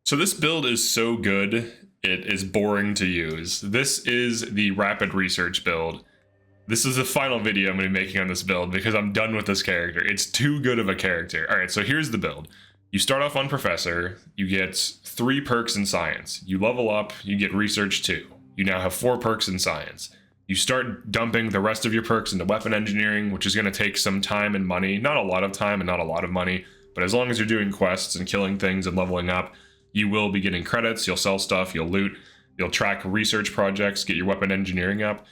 So this build is so good, it is boring to use. This is the rapid research build. This is the final video I'm going to be making on this build because I'm done with this character. It's too good of a character. All right, so here's the build. You start off on Professor, you get 3 perks in Science. You level up, you get Research 2. You now have 4 perks in Science. You start dumping the rest of your perks into Weapon Engineering, which is going to take some time and money. Not a lot of time and not a lot of money, but as long as you're doing quests and killing things and leveling up, you will be getting credits, you'll sell stuff, you'll loot, you'll track research projects, get your weapon engineering up,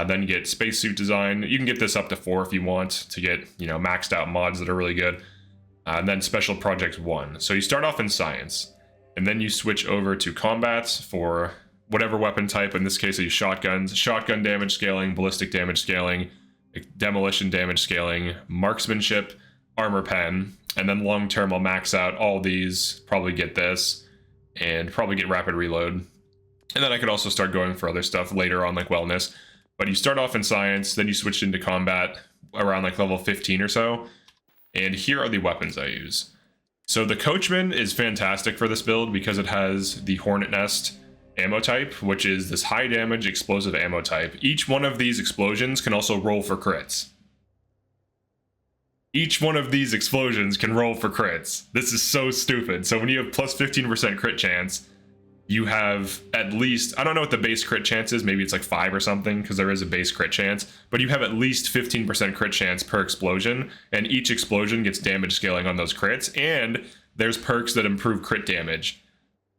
then you get spacesuit design. You can get this up to 4 if you want to get, maxed out mods that are really good. And then special project 1. So you start off in Science, and then you switch over to combats for whatever weapon type. In this case, I use shotguns, shotgun damage scaling, ballistic damage scaling, demolition damage scaling, marksmanship, armor pen, and then long term I'll max out all these, probably get this, and probably get rapid reload. And then I could also start going for other stuff later on, like wellness. But you start off in Science, then you switch into combat around like level 15 or so. And here are the weapons I use. So the Coachman is fantastic for this build because it has the Hornet Nest ammo type, which is this high damage explosive ammo type. Each one of these explosions can also roll for crits. Each one of these explosions can roll for crits. This is so stupid. So when you have plus 15% crit chance, you have at least, I don't know what the base crit chance is, maybe it's like 5 or something, because there is a base crit chance, but you have at least 15% crit chance per explosion, and each explosion gets damage scaling on those crits, and there's perks that improve crit damage.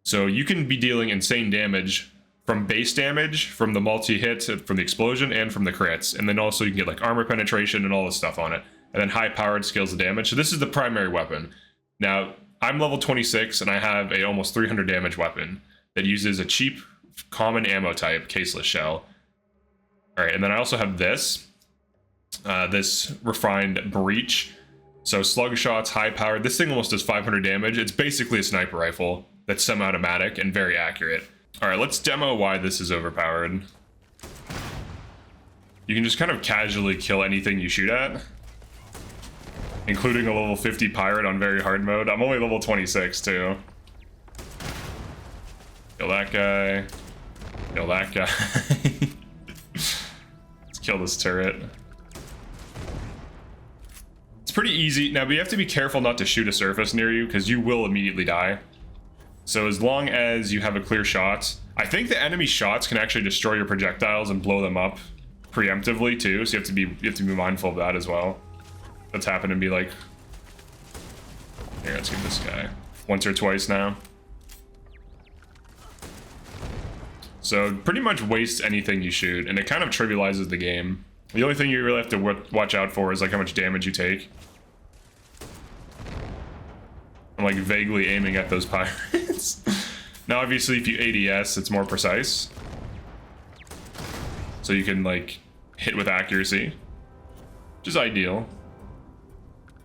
So you can be dealing insane damage from base damage, from the multi-hit, from the explosion, and from the crits, and then also you can get like armor penetration and all this stuff on it. And then high-powered scales the damage. So this is the primary weapon. Now, I'm level 26, and I have a almost 300 damage weapon that uses a cheap, common ammo type, caseless shell. All right, and then I also have this. This refined breach. So slug shots, high-powered. This thing almost does 500 damage. It's basically a sniper rifle that's semi-automatic and very accurate. All right, let's demo why this is overpowered. You can just kind of casually kill anything you shoot at, including a level 50 pirate on very hard mode. I'm only level 26 too. Kill that guy. Kill that guy. Let's kill this turret. It's pretty easy. Now, but you have to be careful not to shoot a surface near you because you will immediately die. So as long as you have a clear shot, I think the enemy shots can actually destroy your projectiles and blow them up preemptively too. So you have to be mindful of that as well. That's happened to me like, here, let's get this guy once or twice now. So pretty much waste anything you shoot, and it kind of trivializes the game. The only thing you really have to watch out for is like how much damage you take. I'm like vaguely aiming at those pirates. Now obviously if you ADS, it's more precise. So you can like hit with accuracy, which is ideal.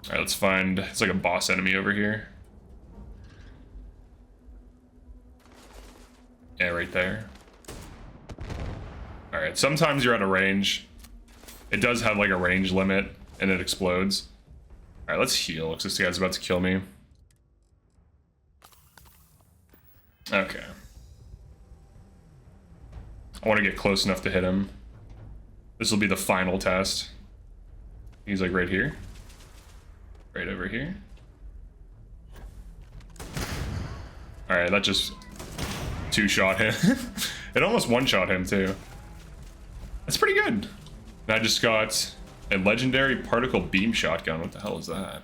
All right, let's find, it's like a boss enemy over here. Yeah, right there. All right, sometimes you're out of range. It does have like a range limit and it explodes. All right, let's heal. Looks like this guy's about to kill me. Okay. I want to get close enough to hit him. This will be the final test. He's like right here. Right over here. All right, that just 2-shot him. It almost 1-shot him too. That's pretty good. And I just got a legendary particle beam shotgun. What the hell is that?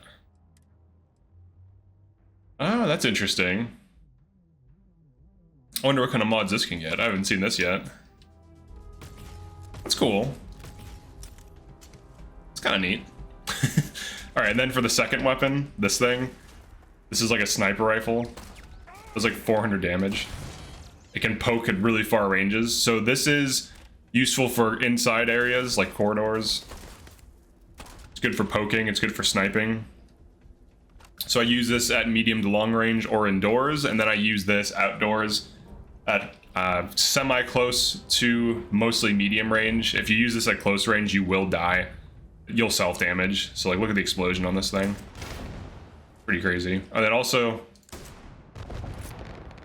Oh, that's interesting. I wonder what kind of mods this can get. I haven't seen this yet. That's cool. It's kind of neat. All right, and then for the second weapon, this thing, this is like a sniper rifle. It does like 400 damage. It can poke at really far ranges. So this is useful for inside areas like corridors. It's good for poking, it's good for sniping. So I use this at medium to long range or indoors, and then I use this outdoors at semi-close to mostly medium range. If you use this at close range, you will die. You'll self-damage. So like, look at the explosion on this thing. Pretty crazy. And then also,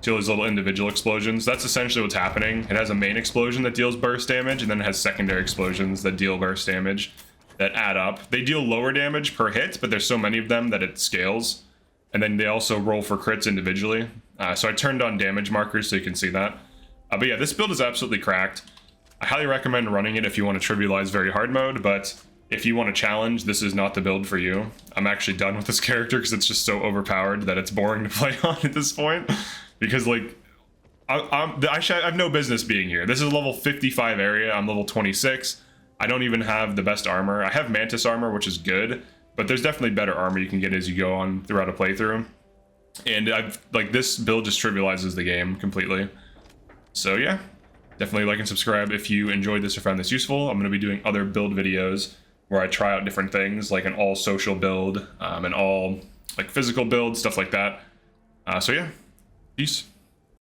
to those little individual explosions. That's essentially what's happening. It has a main explosion that deals burst damage, and then it has secondary explosions that deal burst damage that add up. They deal lower damage per hit, but there's so many of them that it scales. And then they also roll for crits individually. So I turned on damage markers so you can see that. But yeah, this build is absolutely cracked. I highly recommend running it if you want to trivialize very hard mode, but if you want to challenge, this is not the build for you. I'm actually done with this character because it's just so overpowered that it's boring to play on at this point. Because like, I have no business being here. This is a level 55 area. I'm level 26. I don't even have the best armor. I have Mantis armor, which is good, but there's definitely better armor you can get as you go on throughout a playthrough. And this build just trivializes the game completely. So yeah, definitely like and subscribe if you enjoyed this or found this useful. I'm going to be doing other build videos where I try out different things, like an all social build, and all like physical build, stuff like that. So yeah, peace.